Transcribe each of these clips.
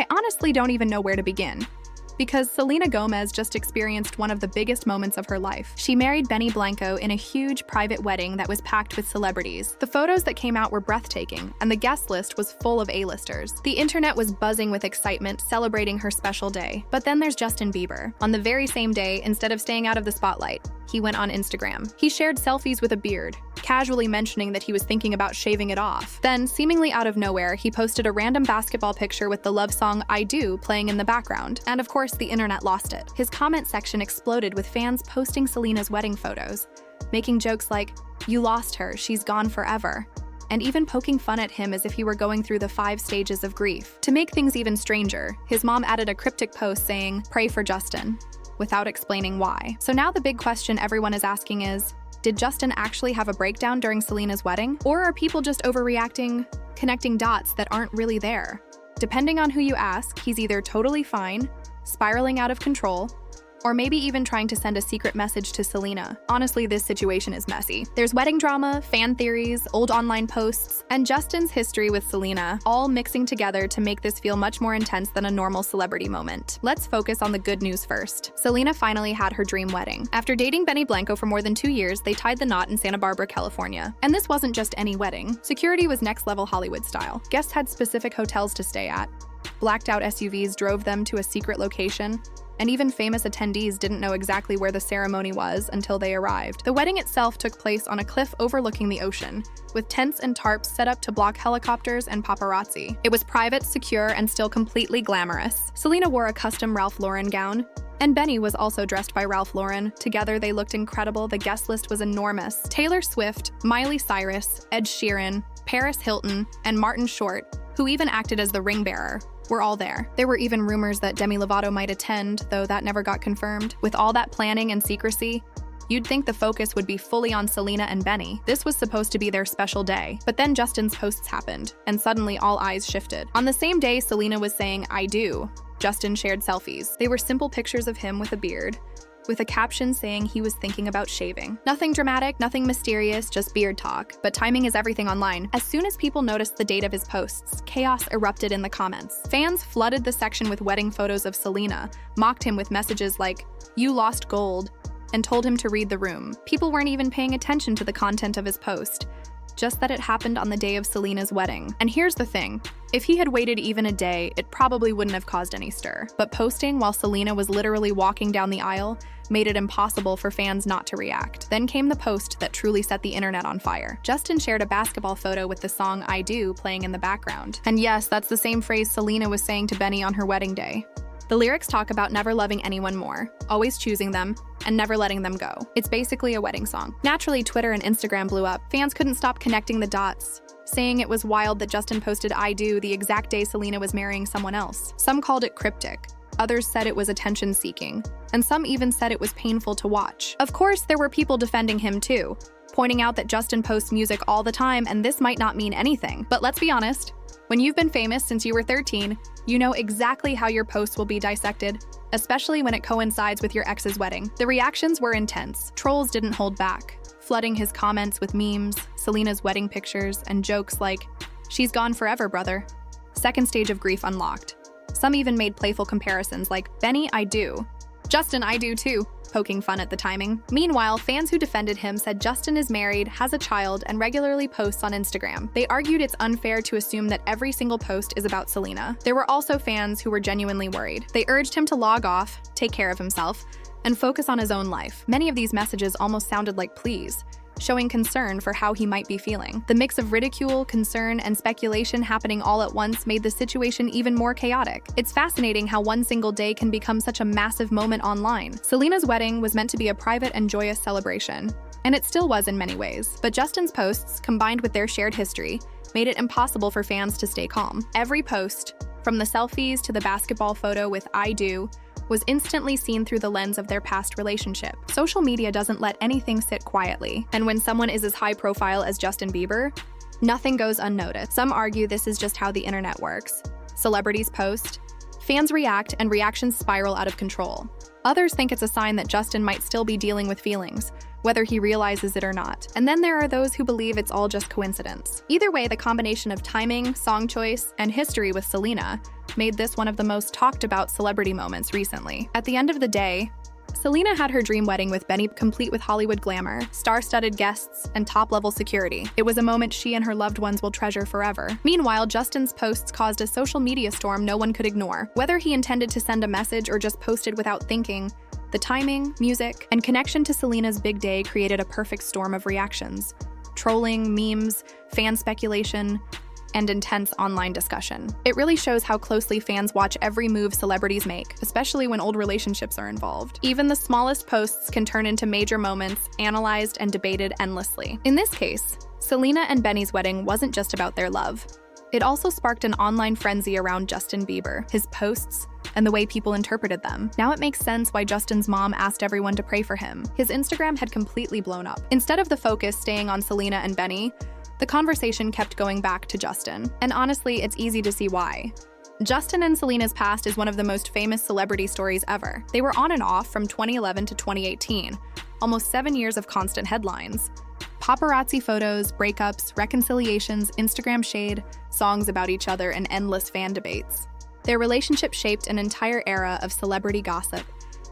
I honestly don't even know where to begin, because Selena Gomez just experienced one of the biggest moments of her life. She married Blanco in a huge private wedding that was packed with celebrities. The photos that came out were breathtaking, and the guest list was full of A-listers. The internet was buzzing with excitement, celebrating her special day. But then there's Justin Bieber. On the very same day, instead of staying out of the spotlight, he went on Instagram. He shared selfies with a beard, casually mentioning that he was thinking about shaving it off. Then, seemingly out of nowhere, he posted a random basketball picture with the love song I Do playing in the background. And of course, the internet lost it. His comment section exploded with fans posting Selena's wedding photos, making jokes like, "You lost her, she's gone forever," and even poking fun at him as if he were going through the 5 stages of grief. To make things even stranger, his mom added a cryptic post saying, "Pray for Justin," without explaining why. So now the big question everyone is asking is, did Justin actually have a breakdown during Selena's wedding? Or are people just overreacting, connecting dots that aren't really there? Depending on who you ask, he's either totally fine, spiraling out of control, or maybe even trying to send a secret message to Selena. Honestly, this situation is messy. There's wedding drama, fan theories, old online posts, and Justin's history with Selena, all mixing together to make this feel much more intense than a normal celebrity moment. Let's focus on the good news first. Selena finally had her dream wedding. After dating Blanco for more than 2 years, they tied the knot in Santa Barbara, California. And this wasn't just any wedding. Security was next-level Hollywood style. Guests had specific hotels to stay at. Blacked-out SUVs drove them to a secret location, and even famous attendees didn't know exactly where the ceremony was until they arrived. The wedding itself took place on a cliff overlooking the ocean, with tents and tarps set up to block helicopters and paparazzi. It was private, secure, and still completely glamorous. Selena wore a custom Ralph Lauren gown, and Benny was also dressed by Ralph Lauren. Together, they looked incredible. The guest list was enormous. Taylor Swift, Miley Cyrus, Ed Sheeran, Paris Hilton, and Martin Short, who even acted as the ring bearer, were all there. There were even rumors that Demi Lovato might attend, though that never got confirmed. With all that planning and secrecy, you'd think the focus would be fully on Selena and Benny. This was supposed to be their special day. But then Justin's posts happened, and suddenly all eyes shifted. On the same day Selena was saying "I do," Justin shared selfies. They were simple pictures of him with a beard, with a caption saying he was thinking about shaving. Nothing dramatic, nothing mysterious, just beard talk. But timing is everything online. As soon as people noticed the date of his posts, chaos erupted in the comments. Fans flooded the section with wedding photos of Selena, mocked him with messages like, "You lost gold," and told him to read the room. People weren't even paying attention to the content of his post, just that it happened on the day of Selena's wedding. And here's the thing, if he had waited even a day, it probably wouldn't have caused any stir. But posting while Selena was literally walking down the aisle made it impossible for fans not to react. Then came the post that truly set the internet on fire. Justin shared a basketball photo with the song I Do playing in the background. And yes, that's the same phrase Selena was saying to Benny on her wedding day. The lyrics talk about never loving anyone more, always choosing them, and never letting them go. It's basically a wedding song. Naturally, Twitter and Instagram blew up. Fans couldn't stop connecting the dots, saying it was wild that Justin posted I Do the exact day Selena was marrying someone else. Some called it cryptic, others said it was attention-seeking, and some even said it was painful to watch. Of course, there were people defending him too, pointing out that Justin posts music all the time and this might not mean anything. But let's be honest, when you've been famous since you were 13, you know exactly how your posts will be dissected, especially when it coincides with your ex's wedding. The reactions were intense. Trolls didn't hold back, flooding his comments with memes, Selena's wedding pictures, and jokes like, "She's gone forever, brother." Second stage of grief unlocked. Some even made playful comparisons like, "Benny, I do. Justin, I do too," poking fun at the timing. Meanwhile, fans who defended him said Justin is married, has a child, and regularly posts on Instagram. They argued it's unfair to assume that every single post is about Selena. There were also fans who were genuinely worried. They urged him to log off, take care of himself, and focus on his own life. Many of these messages almost sounded like pleas, showing concern for how he might be feeling. The mix of ridicule, concern, and speculation happening all at once made the situation even more chaotic. It's fascinating how one single day can become such a massive moment online. Selena's wedding was meant to be a private and joyous celebration, and it still was in many ways. But Justin's posts, combined with their shared history, made it impossible for fans to stay calm. Every post, from the selfies to the basketball photo with I Do, was instantly seen through the lens of their past relationship. Social media doesn't let anything sit quietly, and when someone is as high profile as Justin Bieber, nothing goes unnoticed. Some argue this is just how the internet works. Celebrities post, fans react, and reactions spiral out of control. Others think it's a sign that Justin might still be dealing with feelings, whether he realizes it or not. And then there are those who believe it's all just coincidence. Either way, the combination of timing, song choice, and history with Selena made this one of the most talked about celebrity moments recently. At the end of the day, Selena had her dream wedding with Benny, complete with Hollywood glamour, star-studded guests, and top-level security. It was a moment she and her loved ones will treasure forever. Meanwhile, Justin's posts caused a social media storm no one could ignore. Whether he intended to send a message or just posted without thinking, the timing, music, and connection to Selena's big day created a perfect storm of reactions. Trolling, memes, fan speculation, and intense online discussion. It really shows how closely fans watch every move celebrities make, especially when old relationships are involved. Even the smallest posts can turn into major moments, analyzed and debated endlessly. In this case, Selena and Benny's wedding wasn't just about their love. It also sparked an online frenzy around Justin Bieber, his posts, and the way people interpreted them. Now it makes sense why Justin's mom asked everyone to pray for him. His Instagram had completely blown up. Instead of the focus staying on Selena and Benny, the conversation kept going back to Justin. And honestly, it's easy to see why. Justin and Selena's past is one of the most famous celebrity stories ever. They were on and off from 2011 to 2018, almost 7 years of constant headlines. Paparazzi photos, breakups, reconciliations, Instagram shade, songs about each other, and endless fan debates. Their relationship shaped an entire era of celebrity gossip.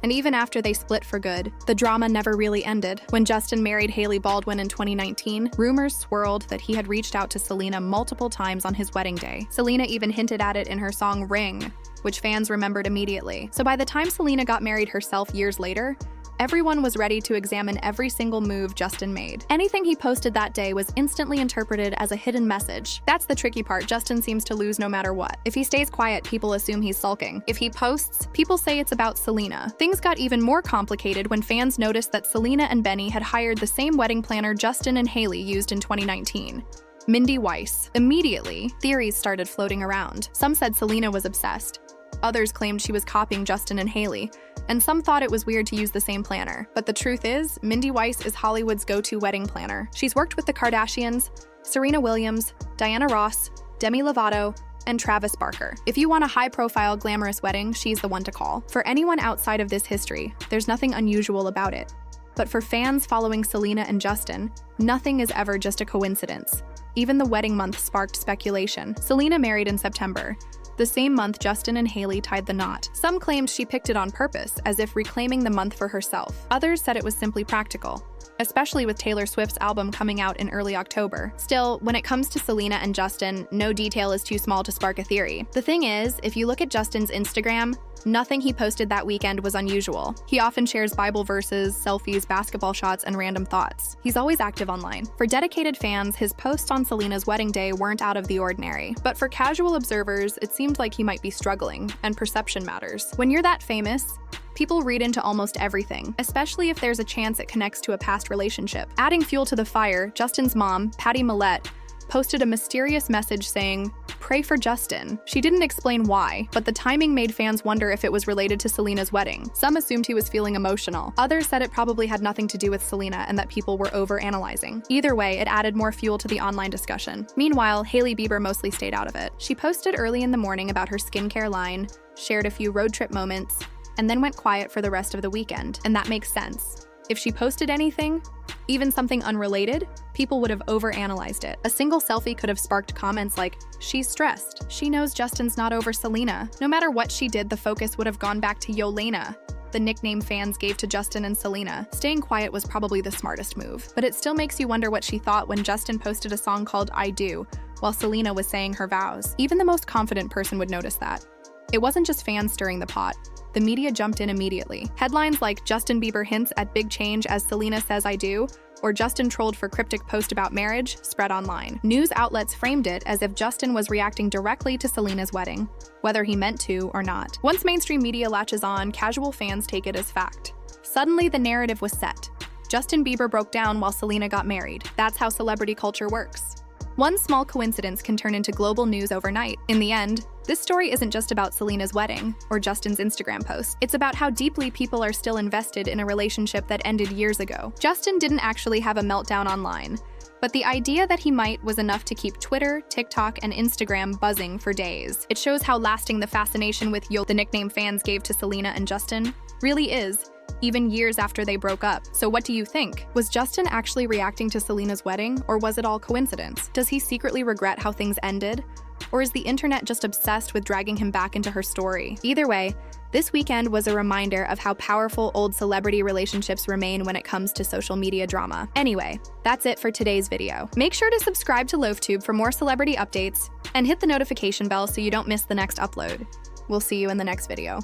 And even after they split for good, the drama never really ended. When Justin married Hailey Baldwin in 2019, rumors swirled that he had reached out to Selena multiple times on his wedding day. Selena even hinted at it in her song Ring, which fans remembered immediately. So by the time Selena got married herself years later, everyone was ready to examine every single move Justin made. Anything he posted that day was instantly interpreted as a hidden message. That's the tricky part. Justin seems to lose no matter what. If he stays quiet, people assume he's sulking. If he posts, people say it's about Selena. Things got even more complicated when fans noticed that Selena and Benny had hired the same wedding planner Justin and Hailey used in 2019. Mindy Weiss. Immediately, theories started floating around. Some said Selena was obsessed. Others claimed she was copying Justin and Hailey, and some thought it was weird to use the same planner. But the truth is, Mindy Weiss is Hollywood's go-to wedding planner. She's worked with the Kardashians, Serena Williams, Diana Ross, Demi Lovato, and Travis Barker. If you want a high-profile, glamorous wedding, she's the one to call. For anyone outside of this history, there's nothing unusual about it. But for fans following Selena and Justin, nothing is ever just a coincidence. Even the wedding month sparked speculation. Selena married in September, the same month Justin and Hailey tied the knot. Some claimed she picked it on purpose, as if reclaiming the month for herself. Others said it was simply practical, especially with Taylor Swift's album coming out in early October. Still, when it comes to Selena and Justin, no detail is too small to spark a theory. The thing is, if you look at Justin's Instagram, nothing he posted that weekend was unusual. He often shares Bible verses, selfies, basketball shots, and random thoughts. He's always active online. For dedicated fans, his posts on Selena's wedding day weren't out of the ordinary. But for casual observers, it seemed like he might be struggling, and perception matters. When you're that famous, people read into almost everything, especially if there's a chance it connects to a past relationship. Adding fuel to the fire, Justin's mom, Patty Millette, posted a mysterious message saying, "Pray for Justin." She didn't explain why, but the timing made fans wonder if it was related to Selena's wedding. Some assumed he was feeling emotional. Others said it probably had nothing to do with Selena and that people were over-analyzing. Either way, it added more fuel to the online discussion. Meanwhile, Hailey Bieber mostly stayed out of it. She posted early in the morning about her skincare line, shared a few road trip moments, and then went quiet for the rest of the weekend. And that makes sense. If she posted anything, even something unrelated, people would have overanalyzed it. A single selfie could have sparked comments like, "She's stressed. She knows Justin's not over Selena." No matter what she did, the focus would have gone back to Jelena, the nickname fans gave to Justin and Selena. Staying quiet was probably the smartest move. But it still makes you wonder what she thought when Justin posted a song called "I Do," while Selena was saying her vows. Even the most confident person would notice that. It wasn't just fans stirring the pot. The media jumped in immediately. Headlines like "Justin Bieber hints at big change as Selena says I do," or "Justin trolled for cryptic post about marriage" spread online. News outlets framed it as if Justin was reacting directly to Selena's wedding, whether he meant to or not. Once mainstream media latches on, casual fans take it as fact. Suddenly, the narrative was set. Justin Bieber broke down while Selena got married. That's how celebrity culture works. One small coincidence can turn into global news overnight. In the end, this story isn't just about Selena's wedding or Justin's Instagram post. It's about how deeply people are still invested in a relationship that ended years ago. Justin didn't actually have a meltdown online, but the idea that he might was enough to keep Twitter, TikTok, and Instagram buzzing for days. It shows how lasting the fascination with the nickname fans gave to Selena and Justin really is, even years after they broke up. So what do you think? Was Justin actually reacting to Selena's wedding, or was it all coincidence? Does he secretly regret how things ended? Or is the internet just obsessed with dragging him back into her story? Either way, this weekend was a reminder of how powerful old celebrity relationships remain when it comes to social media drama. Anyway, that's it for today's video. Make sure to subscribe to LoafTube for more celebrity updates, and hit the notification bell so you don't miss the next upload. We'll see you in the next video.